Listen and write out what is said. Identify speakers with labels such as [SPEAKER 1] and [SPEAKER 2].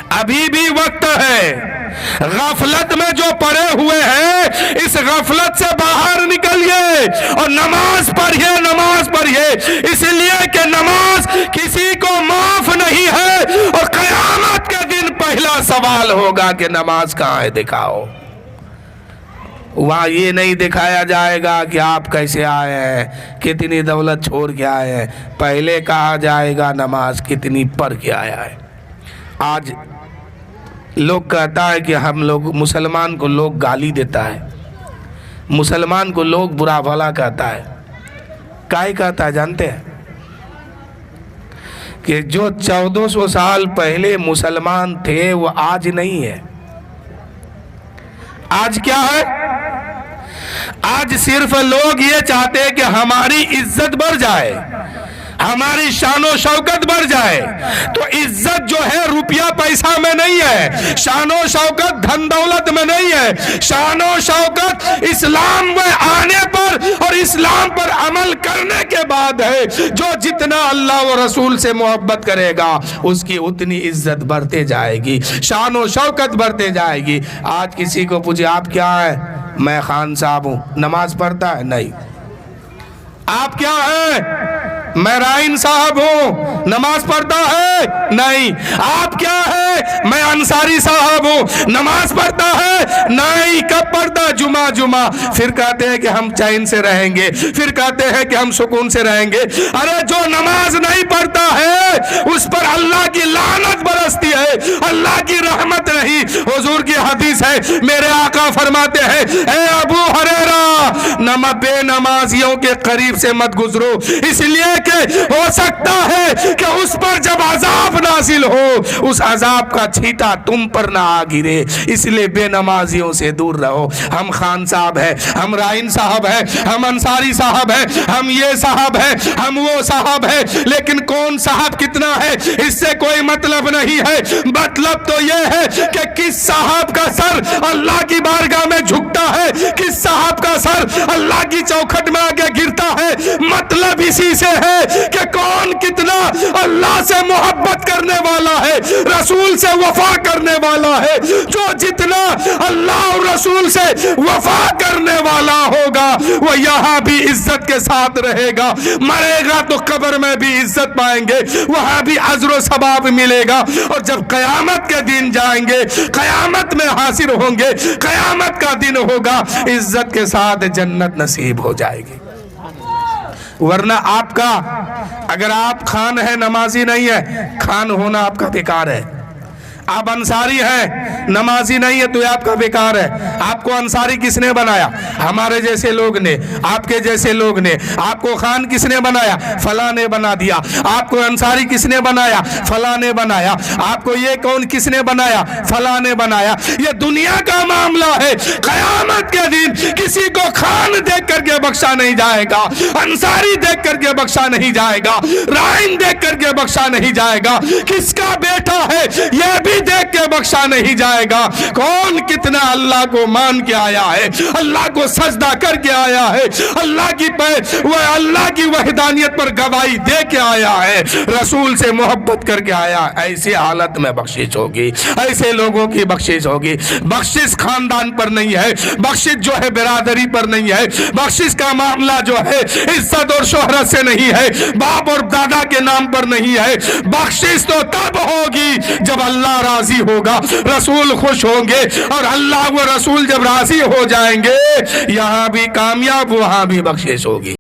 [SPEAKER 1] ابھی بھی وقت ہے، غفلت میں جو پڑے ہوئے ہیں اس غفلت سے باہر نکلیے اور نماز پڑھیے، نماز پڑھیے، اس لیے کہ نماز کسی کو معاف نہیں ہے، اور قیامت کے دن پہلا سوال ہوگا کہ نماز کہاں ہے، دکھاؤ۔ وہاں یہ نہیں دکھایا جائے گا کہ آپ کیسے آئے ہیں، کتنی دولت چھوڑ کے آئے ہیں، پہلے کہا جائے گا نماز کتنی پڑھ کے آیا ہے۔ آج لوگ کہتا ہے کہ ہم لوگ مسلمان کو لوگ گالی دیتا ہے، مسلمان کو لوگ برا بھلا کہتا ہے، کائے کہتا ہے جانتے ہیں؟ کہ جو 1400 سال پہلے مسلمان تھے وہ آج نہیں ہے۔ آج کیا ہے؟ آج صرف لوگ یہ چاہتے ہیں کہ ہماری عزت بڑھ جائے، ہماری شان و شوکت بڑھ جائے۔ تو عزت جو ہے روپیہ پیسہ میں نہیں ہے، شان و شوکت دھن دولت میں نہیں ہے، شان و شوکت اسلام میں آنے پر اور اسلام پر عمل کرنے کے بعد ہے۔ جو جتنا اللہ و رسول سے محبت کرے گا اس کی اتنی عزت بڑھتے جائے گی، شان و شوکت بڑھتے جائے گی۔ آج کسی کو پوچھے آپ کیا ہے؟ میں خان صاحب ہوں۔ نماز پڑھتا ہے؟ نہیں۔ آپ کیا ہے؟ میں رائن صاحب ہوں۔ نماز پڑھتا ہے؟ نہیں۔ آپ کیا ہے؟ میں انصاری صاحب ہوں۔ نماز پڑھتا ہے؟ نہیں۔ کب پڑھتا؟ جمعہ جمعہ۔ پھر کہتے ہیں کہ ہم چین سے رہیں گے، پھر کہتے ہیں کہ ہم سکون سے رہیں گے۔ ارے جو نماز نہیں پڑھتا ہے اس پر اللہ کی لعنت برستی ہے، اللہ کی رحمت نہیں۔ حضور کی حدیث ہے، میرے آقا فرماتے ہیں اے ابو ہریرہ بے نمازیوں کے قریب سے مت گزرو، اس لیے کہ ہو سکتا ہے کہ اس پر جب عذاب نازل ہو اس عذاب کا چھیٹا تم پر نہ آ گرے، اس لیے بے نمازیوں سے دور رہو۔ ہم خان صاحب ہیں، ہم رائن صاحب ہیں، ہم انصاری صاحب ہیں، ہم یہ صاحب ہیں، ہم وہ صاحب ہیں، لیکن کون صاحب کتنا ہے اس سے کوئی مطلب نہیں ہے۔ مطلب تو یہ ہے کہ کس صاحب کا سر اللہ کی بارگاہ میں جھکتا ہے، کس صاحب کا سر اللہ کی چوکھٹ میں آگے گرتا ہے۔ مطلب اسی سے ہے کہ کون کتنا اللہ سے محبت کرنے والا ہے، رسول سے وفا کرنے والا ہے۔ جو جتنا اللہ اور رسول سے وفا کرنے والا ہوگا وہ یہاں بھی عزت کے ساتھ رہے گا، مرے گا تو قبر میں بھی عزت پائیں گے، وہاں بھی اجر و ثواب ملے گا، اور جب قیامت کے دن جائیں گے، قیامت میں حاضر ہوں گے، قیامت کا دن ہوگا، عزت کے ساتھ جنت نصیب ہو جائے گی۔ ورنہ آپ کا اگر آپ خان ہے نمازی نہیں ہے، خان ہونا آپ کا بیکار ہے۔ آپ انصاری ہیں نمازی نہیں ہے تو یہ آپ کا بیکار ہے۔ آپ کو انصاری کس نے بنایا؟ ہمارے جیسے لوگ نے، آپ کے جیسے لوگ نے۔ آپ کو خان کس نے بنایا؟ فلاں نے بنا دیا۔ آپ کو انصاری کس نے بنایا؟ فلاں نے بنایا۔ آپ کو یہ کون کس نے بنایا؟ فلاں نے بنایا۔ یہ دنیا کا معاملہ ہے۔ قیامت کے دن کسی کو خان دیکھ کر کے بخشا نہیں جائے گا، انصاری دیکھ کر کے بخشا نہیں جائے گا، رائن دیکھ کر کے بخشا نہیں جائے گا، کس کا بیٹا ہے یہ بھی دیکھ کے بخشا نہیں جائے گا۔ کون کتنا اللہ کو مان کے آیا ہے، اللہ کو سجدہ کر کے آیا ہے، اللہ کی وحدانیت پر گواہی دے کے آیا ہے، رسول سے محبت کر کے آیا، ایسی حالت میں بخشش ہوگی، ایسے لوگوں کی بخشش ہوگی۔ بخشش خاندان پر نہیں ہے، بخشش جو ہے برادری پر نہیں ہے، بخشش کا معاملہ جو ہے عزت اور شہرت سے نہیں ہے، باپ اور دادا کے نام پر نہیں ہے۔ بخشش تو تب ہوگی جب اللہ راضی ہوگا، رسول خوش ہوں گے، اور اللہ و رسول جب راضی ہو جائیں گے، یہاں بھی کامیاب وہاں بھی بخشش ہوگی۔